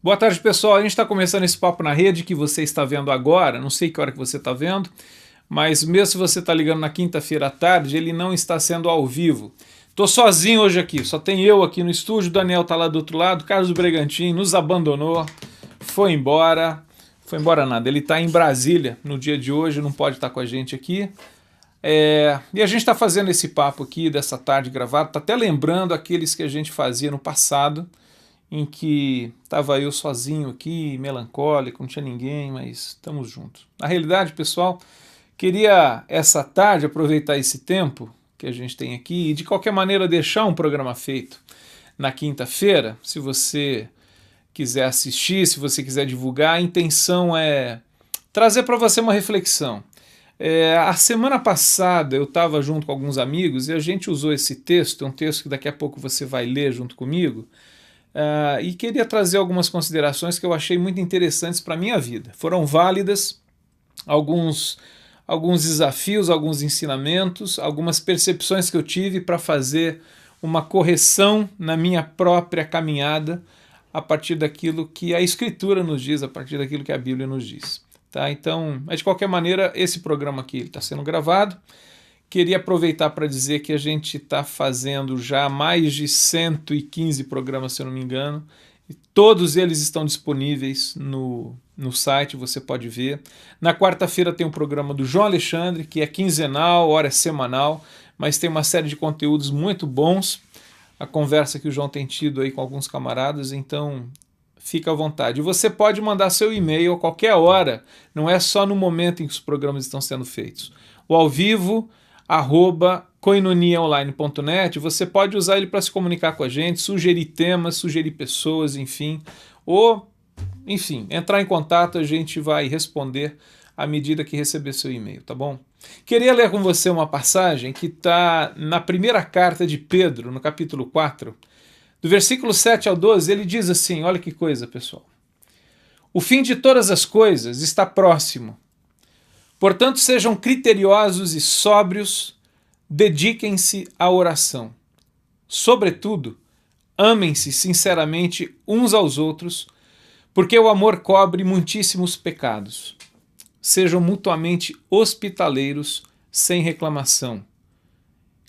Boa tarde, pessoal. A gente está começando esse papo na rede que você está vendo agora. Não sei que hora que você está vendo, mas mesmo se você está ligando na quinta-feira à tarde, ele não está sendo ao vivo. Estou sozinho hoje aqui, só tem eu aqui no estúdio, o Daniel está lá do outro lado, Carlos Bregantin nos abandonou, foi embora nada, ele está em Brasília no dia de hoje, não pode estar com a gente aqui. E a gente está fazendo esse papo aqui dessa tarde gravado, está até lembrando aqueles que a gente fazia no passado, em que estava eu sozinho aqui, melancólico, não tinha ninguém, mas estamos juntos. Na realidade, pessoal, queria essa tarde aproveitar esse tempo que a gente tem aqui e de qualquer maneira deixar um programa feito na quinta-feira, se você quiser assistir, se você quiser divulgar, a intenção é trazer para você uma reflexão. A semana passada eu estava junto com alguns amigos e a gente usou esse texto, é um texto que daqui a pouco você vai ler junto comigo, e queria trazer algumas considerações que eu achei muito interessantes para a minha vida. Foram válidas, alguns desafios, alguns ensinamentos, algumas percepções que eu tive para fazer uma correção na minha própria caminhada a partir daquilo que a Escritura nos diz, a partir daquilo que a Bíblia nos diz. Tá? Então, mas de qualquer maneira, esse programa aqui está sendo gravado. Queria aproveitar para dizer que a gente está fazendo já mais de 115 programas, se eu não me engano, e todos eles estão disponíveis no site, você pode ver. Na quarta-feira tem um programa do João Alexandre, que é quinzenal, hora é semanal, mas tem uma série de conteúdos muito bons. A conversa que o João tem tido aí com alguns camaradas, então fica à vontade. E você pode mandar seu e-mail a qualquer hora, não é só no momento em que os programas estão sendo feitos. O ao vivo, @koinoniaonline.net, você pode usar ele para se comunicar com a gente, sugerir temas, sugerir pessoas, enfim, ou, enfim, entrar em contato, a gente vai responder à medida que receber seu e-mail, tá bom? Queria ler com você uma passagem que está na primeira carta de Pedro, no capítulo 4, do versículo 7 ao 12, ele diz assim, olha que coisa, pessoal. O fim de todas as coisas está próximo. Portanto, sejam criteriosos e sóbrios, dediquem-se à oração. Sobretudo, amem-se sinceramente uns aos outros, porque o amor cobre muitíssimos pecados. Sejam mutuamente hospitaleiros, sem reclamação.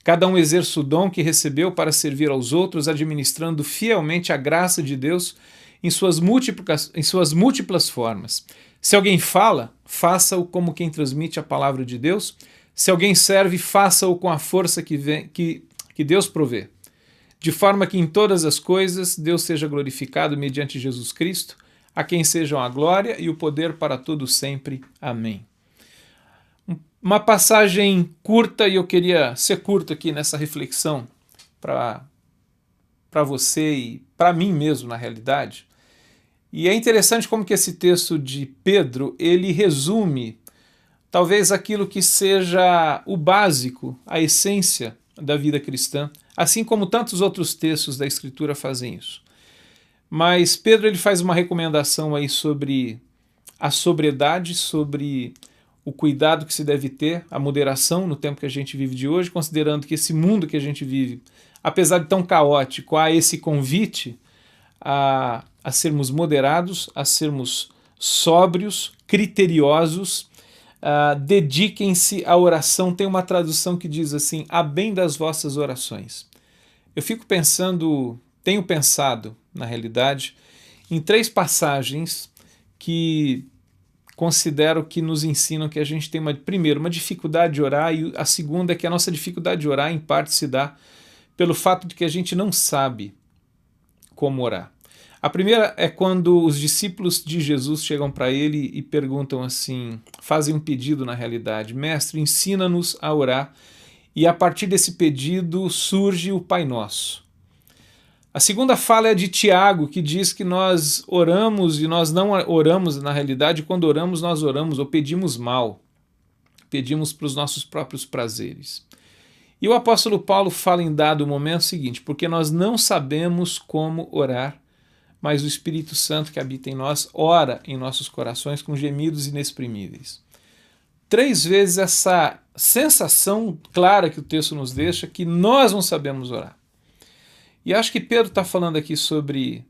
Cada um exerça o dom que recebeu para servir aos outros, administrando fielmente a graça de Deus em suas múltiplas formas. Se alguém fala, faça-o como quem transmite a palavra de Deus. Se alguém serve, faça-o com a força que Deus provê. De forma que em todas as coisas Deus seja glorificado mediante Jesus Cristo, a quem sejam a glória e o poder para todos sempre. Amém. Uma passagem curta, e eu queria ser curto aqui nessa reflexão para você e para mim mesmo, na realidade. E é interessante como que esse texto de Pedro, ele resume talvez aquilo que seja o básico, a essência da vida cristã, assim como tantos outros textos da Escritura fazem isso. Mas Pedro ele faz uma recomendação aí sobre a sobriedade, sobre o cuidado que se deve ter, a moderação no tempo que a gente vive de hoje, considerando que esse mundo que a gente vive, apesar de tão caótico, há esse convite a sermos moderados, a sermos sóbrios, criteriosos, dediquem-se à oração. Tem uma tradução que diz assim, a bem das vossas orações. Eu tenho pensado, na realidade, em 3 passagens que considero que nos ensinam que a gente tem, primeiro, uma dificuldade de orar, e a segunda é que a nossa dificuldade de orar, em parte, se dá pelo fato de que a gente não sabe como orar. A primeira é quando os discípulos de Jesus chegam para ele e perguntam assim, fazem um pedido na realidade, Mestre, ensina-nos a orar, e a partir desse pedido surge o Pai Nosso. A segunda fala é de Tiago, que diz que nós oramos e nós não oramos na realidade, quando oramos nós oramos ou pedimos mal, pedimos para os nossos próprios prazeres. E o apóstolo Paulo fala em dado momento o seguinte, porque nós não sabemos como orar, mas o Espírito Santo que habita em nós ora em nossos corações com gemidos inexprimíveis. 3 vezes essa sensação clara que o texto nos deixa que nós não sabemos orar. E acho que Pedro está falando aqui sobre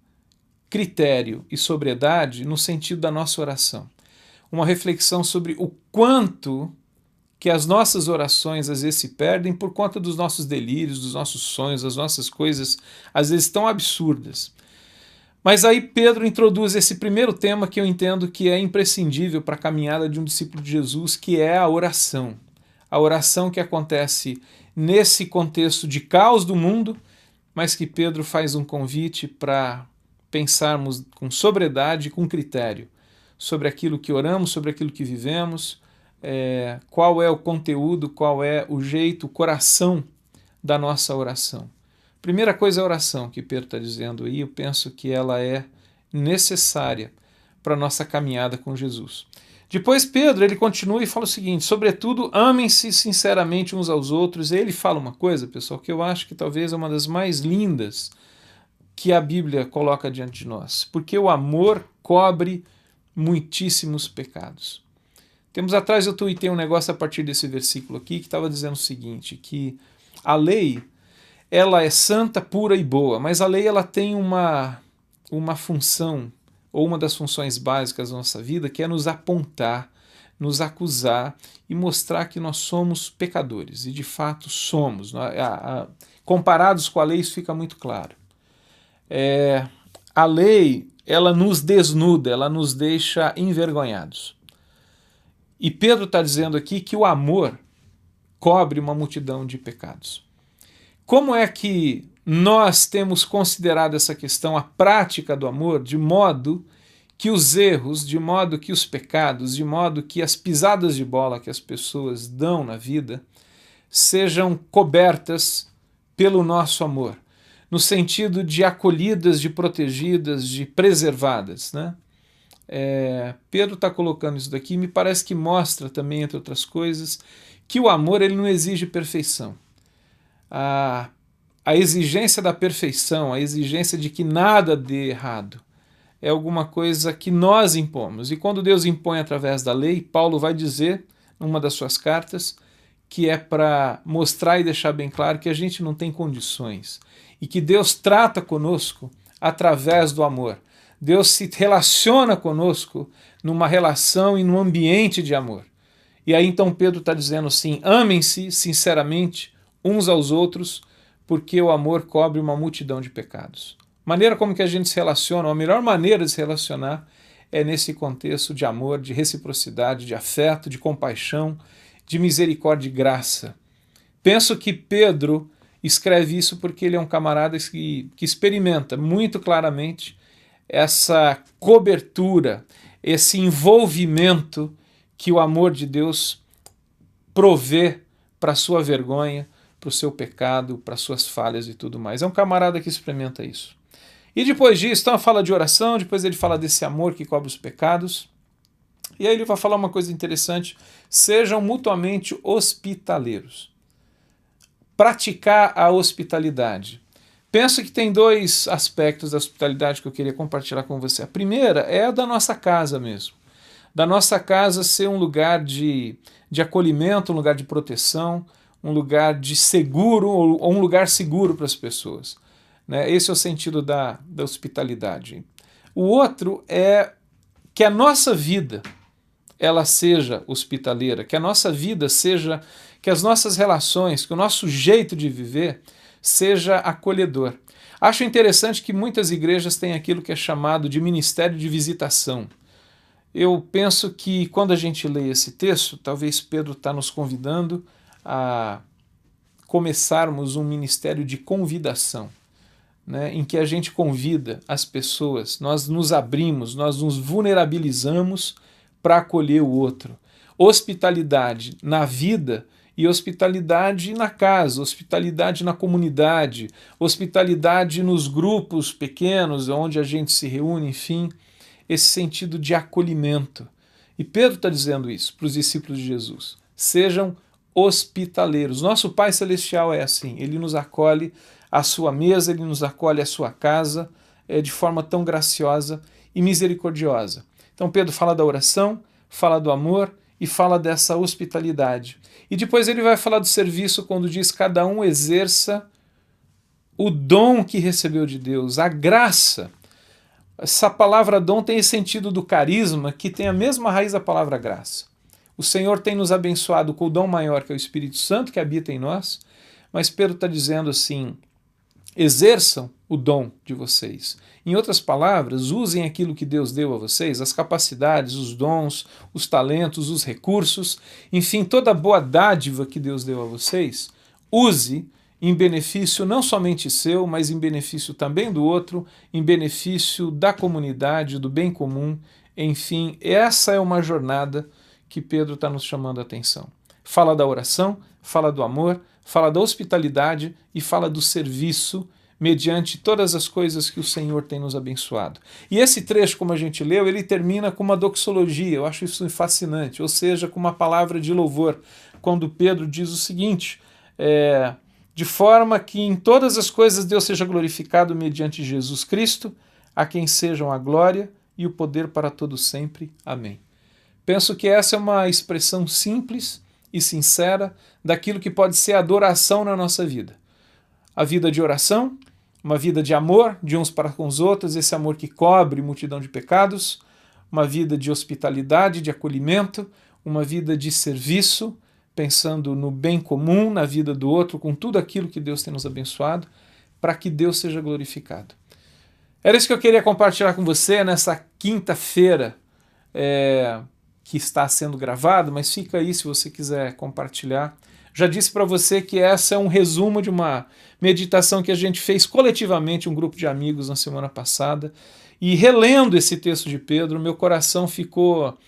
critério e sobriedade no sentido da nossa oração. Uma reflexão sobre o quanto que as nossas orações às vezes se perdem por conta dos nossos delírios, dos nossos sonhos, das nossas coisas às vezes tão absurdas. Mas aí Pedro introduz esse primeiro tema que eu entendo que é imprescindível para a caminhada de um discípulo de Jesus, que é a oração. A oração que acontece nesse contexto de caos do mundo, mas que Pedro faz um convite para pensarmos com sobriedade e com critério sobre aquilo que oramos, sobre aquilo que vivemos, qual é o conteúdo, qual é o jeito, o coração da nossa oração. Primeira coisa é a oração que Pedro está dizendo aí, eu penso que ela é necessária para a nossa caminhada com Jesus. Depois Pedro ele continua e fala o seguinte: sobretudo amem-se sinceramente uns aos outros. E ele fala uma coisa, pessoal, que eu acho que talvez é uma das mais lindas que a Bíblia coloca diante de nós, porque o amor cobre muitíssimos pecados. Tempos atrás eu tuitei um negócio a partir desse versículo aqui que estava dizendo o seguinte, que a lei ela é santa, pura e boa, mas a lei ela tem uma função, ou uma das funções básicas da nossa vida, que é nos apontar, nos acusar e mostrar que nós somos pecadores, e de fato somos. Comparados com a lei isso fica muito claro. A lei ela nos desnuda, ela nos deixa envergonhados. E Pedro está dizendo aqui que o amor cobre uma multidão de pecados. Como é que nós temos considerado essa questão, a prática do amor, de modo que os erros, de modo que os pecados, de modo que as pisadas de bola que as pessoas dão na vida sejam cobertas pelo nosso amor, no sentido de acolhidas, de protegidas, de preservadas, né? Pedro está colocando isso daqui, me parece que mostra também, entre outras coisas, que o amor ele não exige perfeição. A exigência da perfeição, a exigência de que nada dê errado, é alguma coisa que nós impomos. E quando Deus impõe através da lei, Paulo vai dizer, numa das suas cartas, que é para mostrar e deixar bem claro que a gente não tem condições e que Deus trata conosco através do amor. Deus se relaciona conosco numa relação e num ambiente de amor. E aí então Pedro está dizendo assim, amem-se sinceramente uns aos outros, porque o amor cobre uma multidão de pecados. Maneira como que a gente se relaciona, a melhor maneira de se relacionar é nesse contexto de amor, de reciprocidade, de afeto, de compaixão, de misericórdia e graça. Penso que Pedro escreve isso porque ele é um camarada que experimenta muito claramente essa cobertura, esse envolvimento que o amor de Deus provê para a sua vergonha, para o seu pecado, para as suas falhas e tudo mais. É um camarada que experimenta isso. E depois disso, então, fala de oração, depois ele fala desse amor que cobre os pecados, e aí ele vai falar uma coisa interessante, sejam mutuamente hospitaleiros. Praticar a hospitalidade. Penso que tem dois aspectos da hospitalidade que eu queria compartilhar com você. A primeira é a da nossa casa mesmo. Da nossa casa ser um lugar de acolhimento, um lugar de proteção, um lugar de seguro, ou um lugar seguro para as pessoas. Né? Esse é o sentido da hospitalidade. O outro é que a nossa vida ela seja hospitaleira, que a nossa vida seja, que as nossas relações, que o nosso jeito de viver seja acolhedor. Acho interessante que muitas igrejas têm aquilo que é chamado de ministério de visitação. Eu penso que quando a gente lê esse texto, talvez Pedro está nos convidando a começarmos um ministério de convidação, né, em que a gente convida as pessoas, nós nos abrimos, nós nos vulnerabilizamos para acolher o outro. Hospitalidade na vida e hospitalidade na casa, hospitalidade na comunidade, hospitalidade nos grupos pequenos onde a gente se reúne, enfim, esse sentido de acolhimento. E Pedro está dizendo isso para os discípulos de Jesus. Sejam hospitaleiros. Nosso Pai Celestial é assim, Ele nos acolhe à sua mesa, Ele nos acolhe à sua casa de forma tão graciosa e misericordiosa. Então Pedro fala da oração, fala do amor e fala dessa hospitalidade. E depois ele vai falar do serviço quando diz cada um exerça o dom que recebeu de Deus, a graça, Essa palavra dom tem esse sentido do carisma, que tem a mesma raiz da palavra graça. O Senhor tem nos abençoado com o dom maior, que é o Espírito Santo que habita em nós, mas Pedro está dizendo assim, exerçam o dom de vocês. Em outras palavras, usem aquilo que Deus deu a vocês, as capacidades, os dons, os talentos, os recursos, enfim, toda a boa dádiva que Deus deu a vocês, use em benefício não somente seu, mas em benefício também do outro, em benefício da comunidade, do bem comum. Enfim, essa é uma jornada que Pedro está nos chamando a atenção. Fala da oração, fala do amor, fala da hospitalidade e fala do serviço mediante todas as coisas que o Senhor tem nos abençoado. E esse trecho, como a gente leu, ele termina com uma doxologia, eu acho isso fascinante, ou seja, com uma palavra de louvor, quando Pedro diz o seguinte, de forma que em todas as coisas Deus seja glorificado mediante Jesus Cristo, a quem sejam a glória e o poder para todos sempre. Amém. Penso que essa é uma expressão simples e sincera daquilo que pode ser adoração na nossa vida. A vida de oração, uma vida de amor de uns para com os outros, esse amor que cobre multidão de pecados, uma vida de hospitalidade, de acolhimento, uma vida de serviço, pensando no bem comum, na vida do outro, com tudo aquilo que Deus tem nos abençoado, para que Deus seja glorificado. Era isso que eu queria compartilhar com você nessa quinta-feira, que está sendo gravado, mas fica aí se você quiser compartilhar. Já disse para você que essa é um resumo de uma meditação que a gente fez coletivamente, um grupo de amigos na semana passada, e relendo esse texto de Pedro, meu coração ficou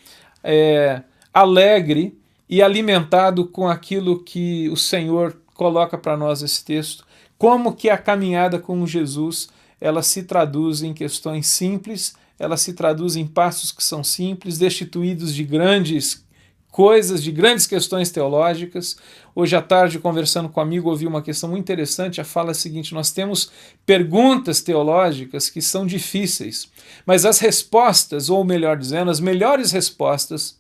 alegre e alimentado com aquilo que o Senhor coloca para nós nesse texto, como que a caminhada com Jesus, ela se traduz em questões simples, ela se traduz em passos que são simples, destituídos de grandes coisas, de grandes questões teológicas. Hoje à tarde, conversando com um amigo, ouvi uma questão muito interessante, a fala é a seguinte, nós temos perguntas teológicas que são difíceis, mas as respostas, ou melhor dizendo, as melhores respostas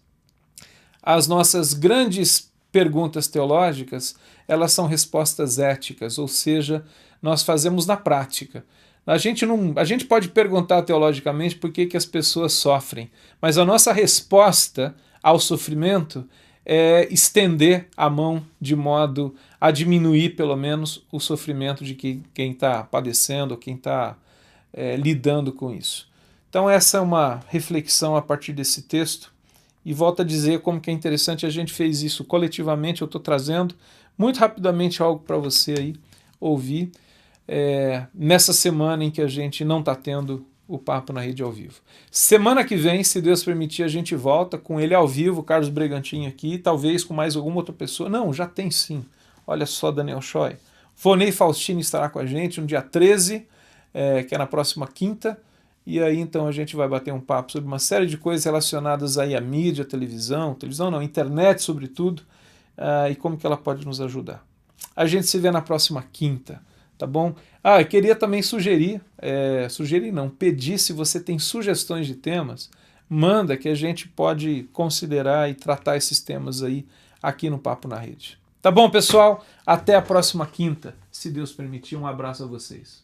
às nossas grandes perguntas teológicas, elas são respostas éticas, ou seja, nós fazemos na prática. A gente pode perguntar teologicamente por que as pessoas sofrem, mas a nossa resposta ao sofrimento é estender a mão de modo a diminuir, pelo menos, o sofrimento de quem está padecendo, ou quem está lidando com isso. Então essa é uma reflexão a partir desse texto, e volto a dizer como que é interessante, a gente fez isso coletivamente, eu estou trazendo muito rapidamente algo para você aí ouvir, nessa semana em que a gente não está tendo o Papo na Rede ao vivo. Semana que vem, se Deus permitir, a gente volta com ele ao vivo, Carlos Bregantin aqui, talvez com mais alguma outra pessoa. Não, já tem sim. Olha só, Daniel Choi. Vonei Faustini estará com a gente no dia 13, que é na próxima quinta, e aí então a gente vai bater um papo sobre uma série de coisas relacionadas aí à mídia, televisão não, internet sobretudo, e como que ela pode nos ajudar. A gente se vê na próxima quinta. Tá bom? Eu queria também pedir, se você tem sugestões de temas, manda que a gente pode considerar e tratar esses temas aí aqui no Papo na Rede. Tá bom, pessoal? Até a próxima quinta, se Deus permitir. Um abraço a vocês.